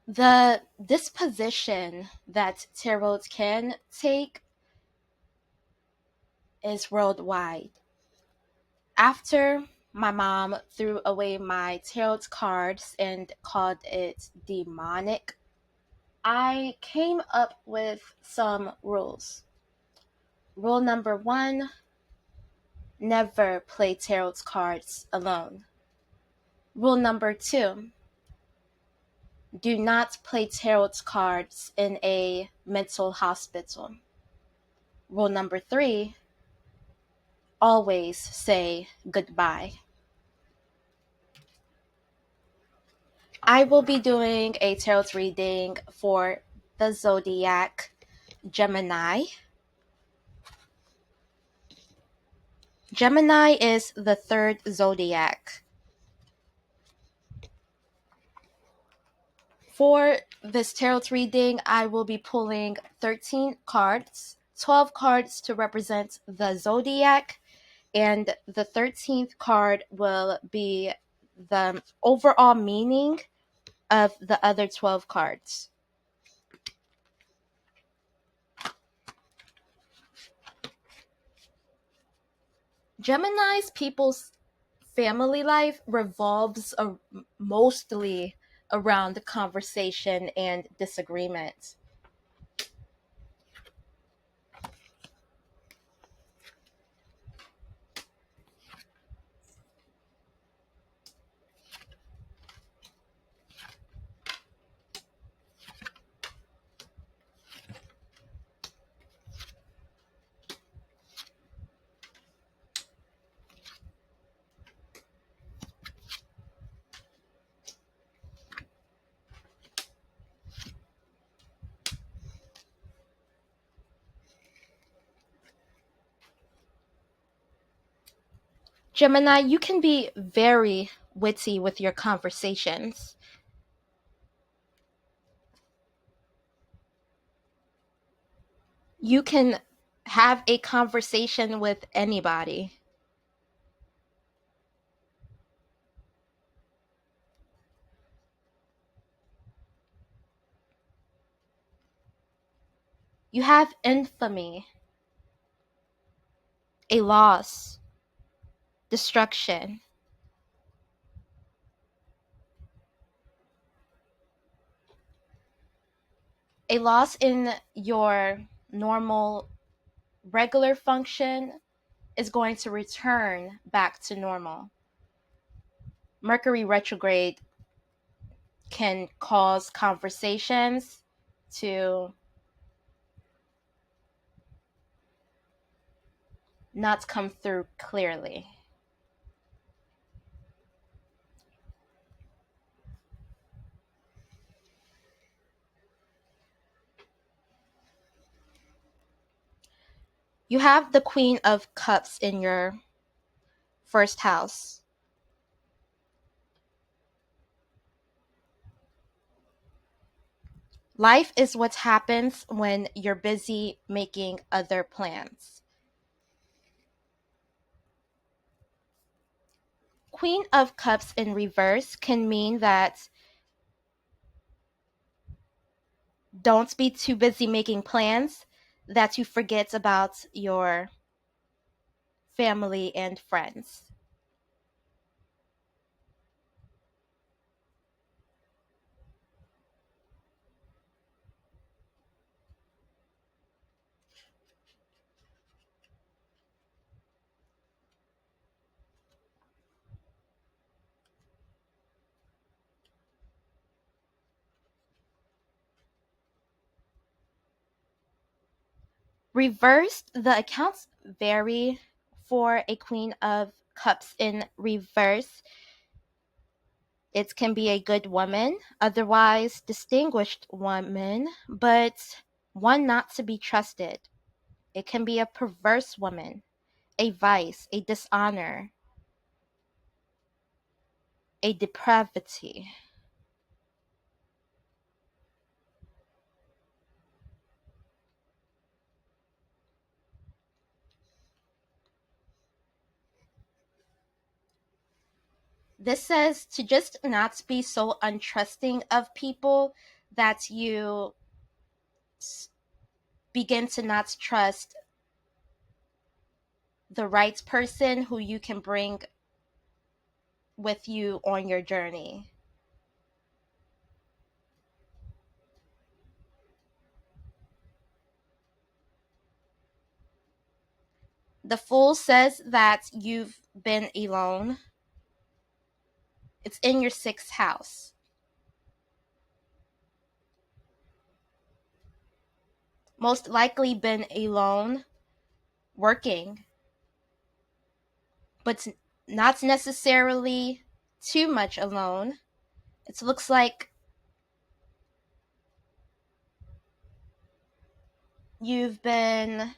The disposition that tarot can take is worldwide. After my mom threw away my tarot cards and called it demonic, I came up with some rules. Rule number 1: never play tarot cards alone. Rule number 2: do not play tarot cards in a mental hospital. Rule number 3: always say goodbye. I will be doing a tarot reading for the zodiac Gemini. Gemini is the third zodiac. For this tarot reading, I will be pulling 13 cards, 12 cards to represent the zodiac, and the 13th card will be the overall meaning of the other 12 cards. Gemini's people's family life revolves mostly around conversation and disagreement. Gemini, you can be very witty with your conversations. You can have a conversation with anybody. You have infamy, a loss, destruction. A loss in your normal, regular function is going to return back to normal. Mercury retrograde can cause conversations to not come through clearly. You have the Queen of Cups in your first house. Life is what happens when you're busy making other plans. Queen of Cups in reverse can mean that don't be too busy making plans that you forget about your family and friends. Reversed, the accounts vary for a Queen of Cups in reverse. It can be a good woman, otherwise distinguished woman, but one not to be trusted. It can be a perverse woman, a vice, a dishonor, a depravity. This says to just not be so untrusting of people that you begin to not trust the right person who you can bring with you on your journey. The Fool says that you've been alone. It's in your 6th house. Most likely been alone, working, but not necessarily too much alone. It looks like you've been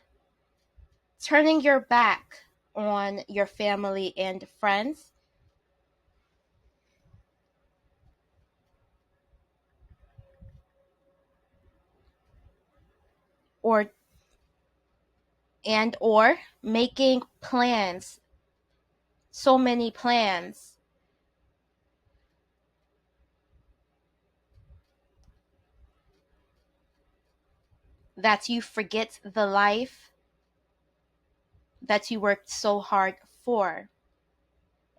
turning your back on your family and friends. Or making plans, so many plans, that you forget the life that you worked so hard for.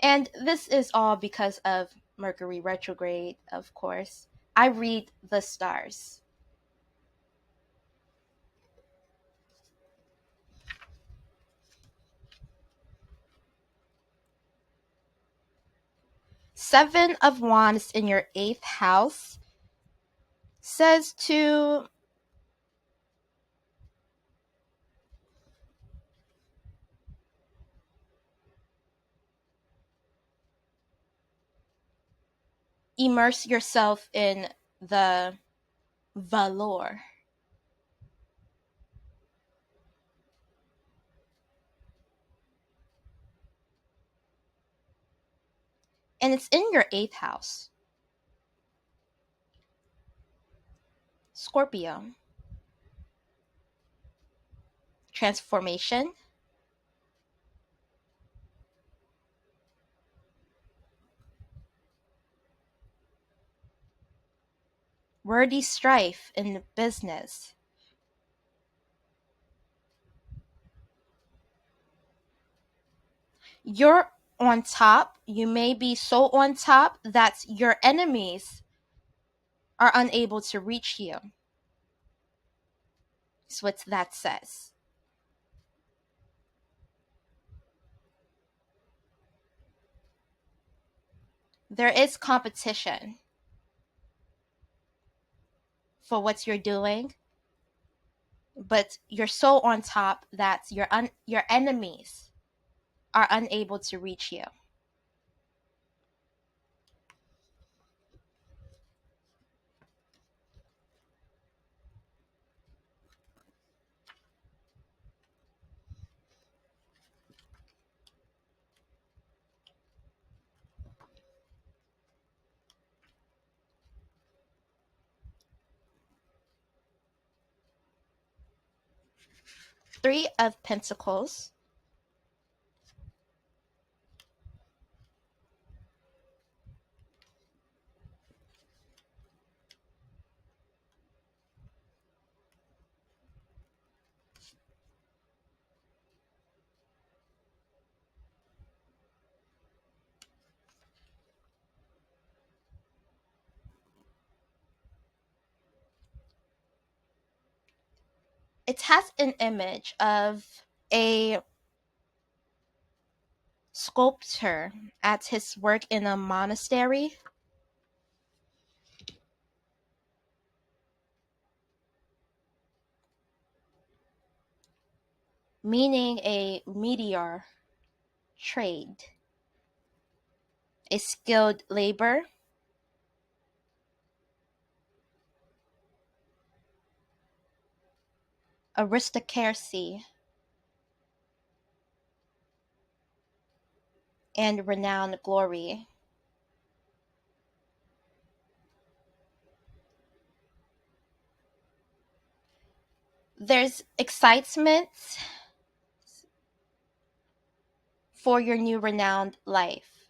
And this is all because of Mercury retrograde, of course. I read the stars. Seven of Wands in your 8th house says to immerse yourself in the valor. And it's in your 8th house. Scorpio. Transformation. Wordy strife in business. You're on top. You may be so on top that your enemies are unable to reach you. That's what that says. There is competition for what you're doing, but you're so on top that your enemies are unable to reach you. Three of Pentacles. It has an image of a sculptor at his work in a monastery. Meaning a meteor trade, a skilled labor, aristocracy, and renowned glory. There's excitement for your new renowned life.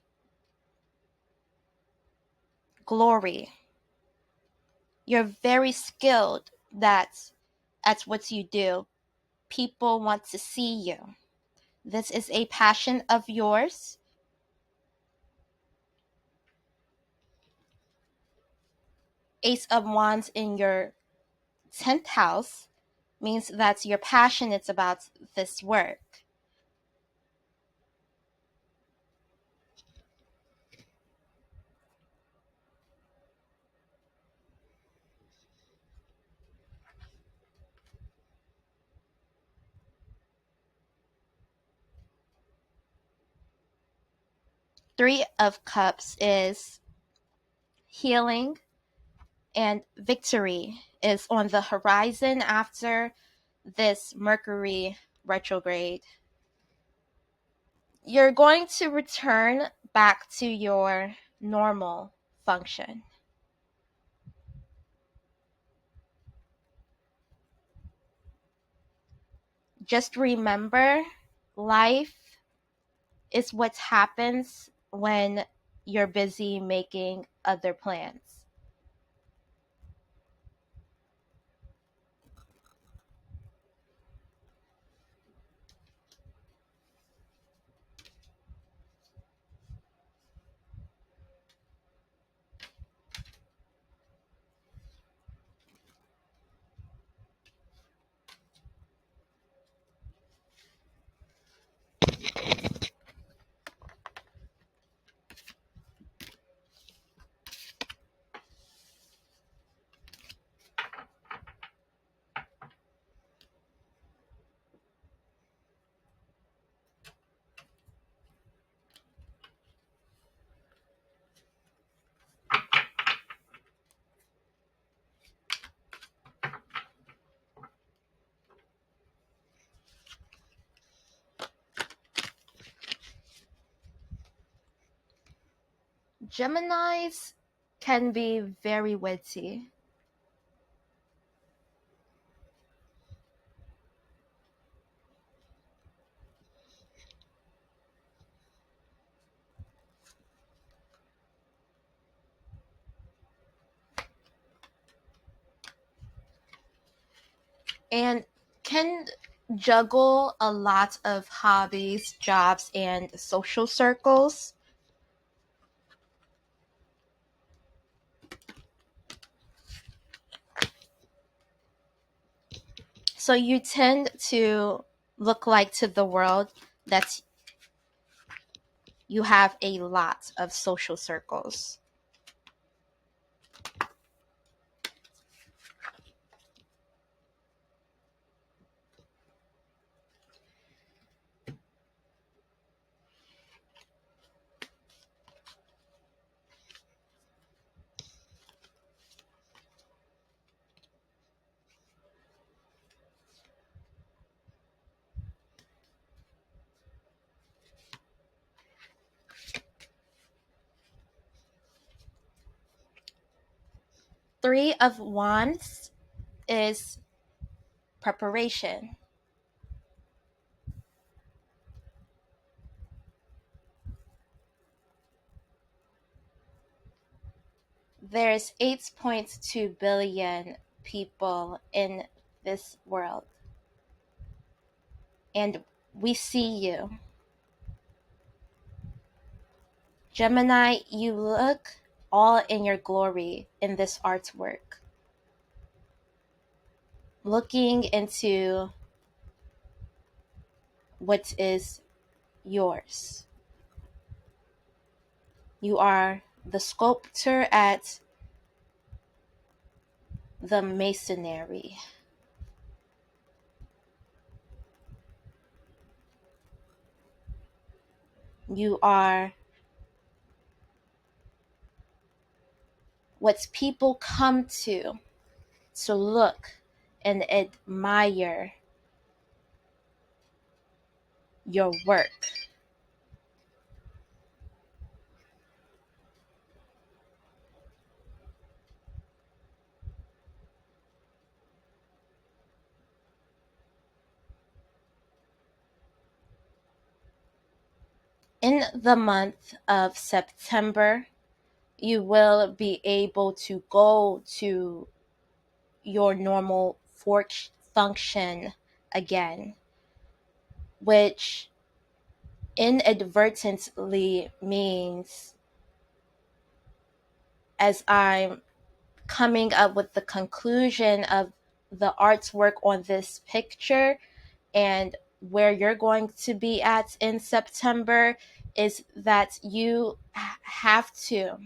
Glory. You're very skilled. That's what you do. People want to see you. This is a passion of yours. Ace of Wands in your 10th house means that you're passionate about this work. Three of Cups is healing, and victory is on the horizon after this Mercury retrograde. You're going to return back to your normal function. Just remember, life is what happens when you're busy making other plans. Geminis can be very witty. And can juggle a lot of hobbies, jobs, and social circles. So you tend to look like to the world that you have a lot of social circles. Three of Wands is preparation. There's 8.2 billion people in this world. And we see you. Gemini, you look all in your glory in this artwork. Looking into what is yours. You are the sculptor at the masonry. You are what people come to look and admire your work. In the month of September, you will be able to go to your normal function again, which inadvertently means, as I'm coming up with the conclusion of the artwork on this picture and where you're going to be at in September, is that you have to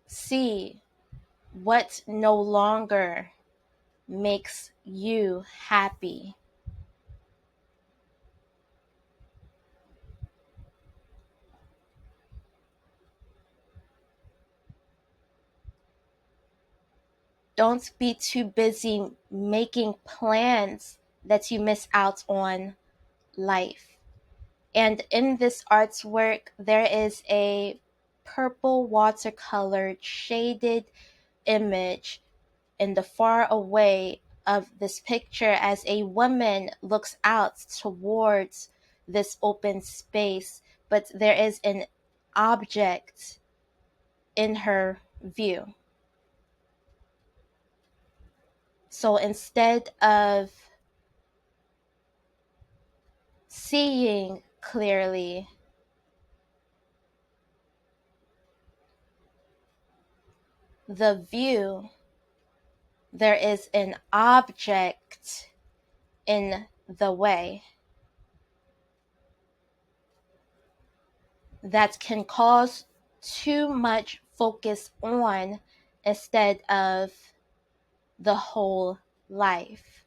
see what no longer makes you happy. Don't be too busy making plans that you miss out on life. And in this artwork, there is a purple watercolored shaded image in the far away of this picture as a woman looks out towards this open space, but there is an object in her view. So instead of seeing clearly, the view, there is an object in the way that can cause too much focus on instead of the whole life.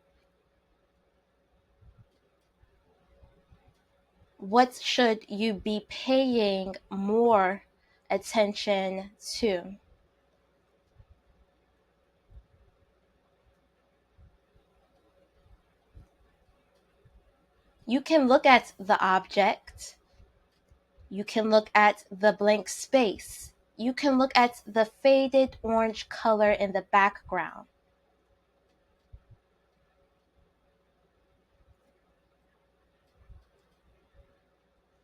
What should you be paying more attention to? You can look at the object. You can look at the blank space. You can look at the faded orange color in the background.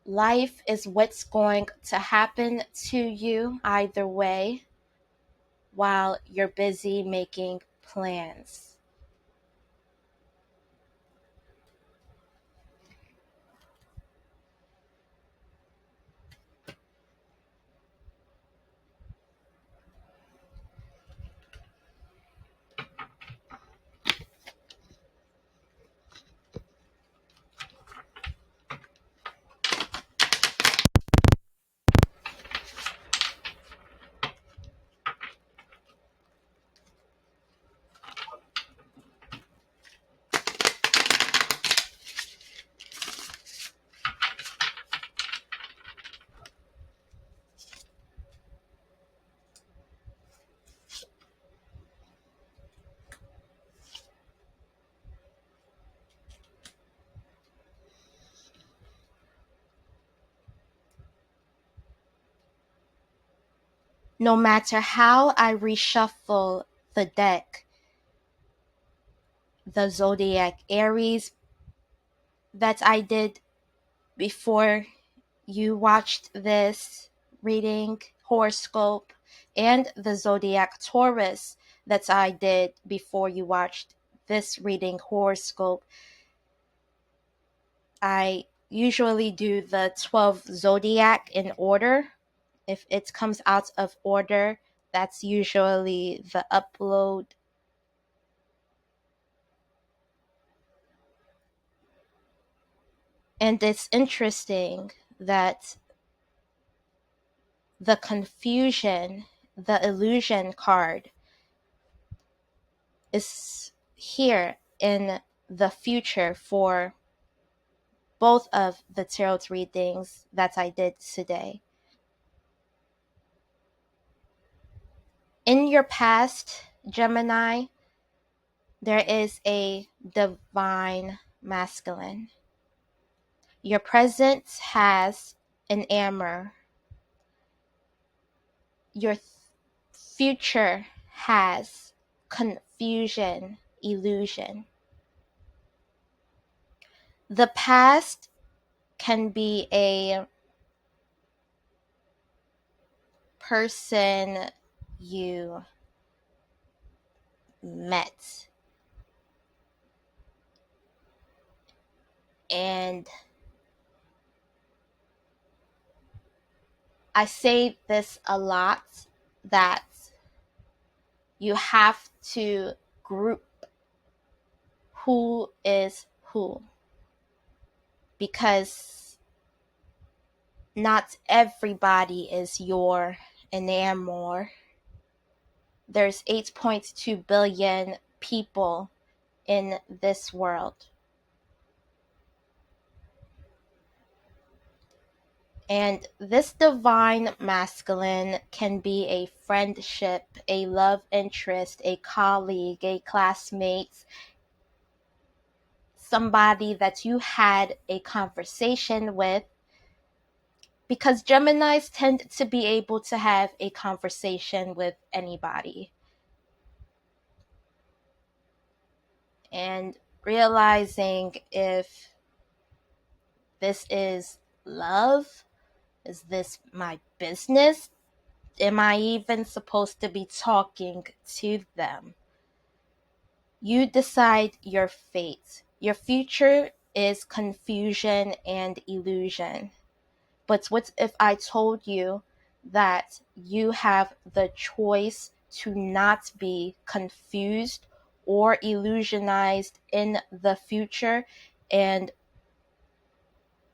Life is what's going to happen to you either way while you're busy making plans. No matter how I reshuffle the deck, the zodiac Aries that I did before you watched this reading horoscope, and the zodiac Taurus that I did before you watched this reading horoscope, I usually do the 12 zodiac in order. If it comes out of order, that's usually the upload. And it's interesting that the confusion, the illusion card is here in the future for both of the tarot readings that I did today. In your past, Gemini, there is a divine masculine. Your present has an Amber. Your future has confusion, illusion. The past can be a person you met. And I say this a lot, that you have to group who is who, because not everybody is your enamor. There's 8.2 billion people in this world. And this divine masculine can be a friendship, a love interest, a colleague, a classmate, somebody that you had a conversation with, because Geminis tend to be able to have a conversation with anybody. And realizing if this is love, is this my business? Am I even supposed to be talking to them? You decide your fate. Your future is confusion and illusion. But what if I told you that you have the choice to not be confused or illusionized in the future, and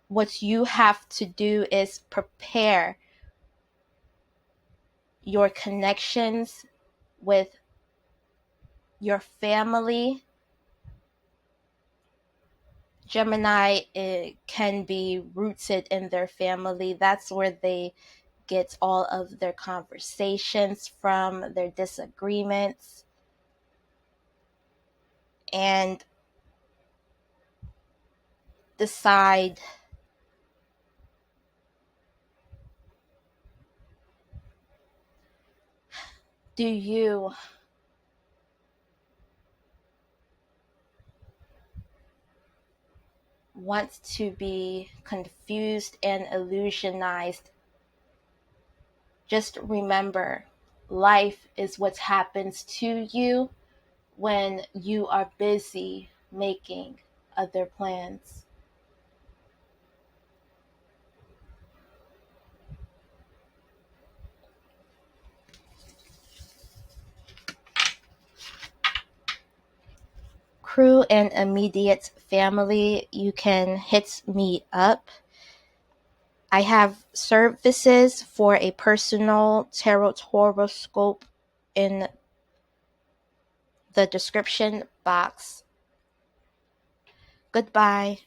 what you have to do is prepare your connections with your family. Gemini, it can be rooted in their family. That's where they get all of their conversations from, their disagreements. And decide do you want to be confused and illusionized? Just remember, life is what happens to you when you are busy making other plans. Crew and immediate family, you can hit me up. I have services for a personal tarot horoscope in the description box. Goodbye.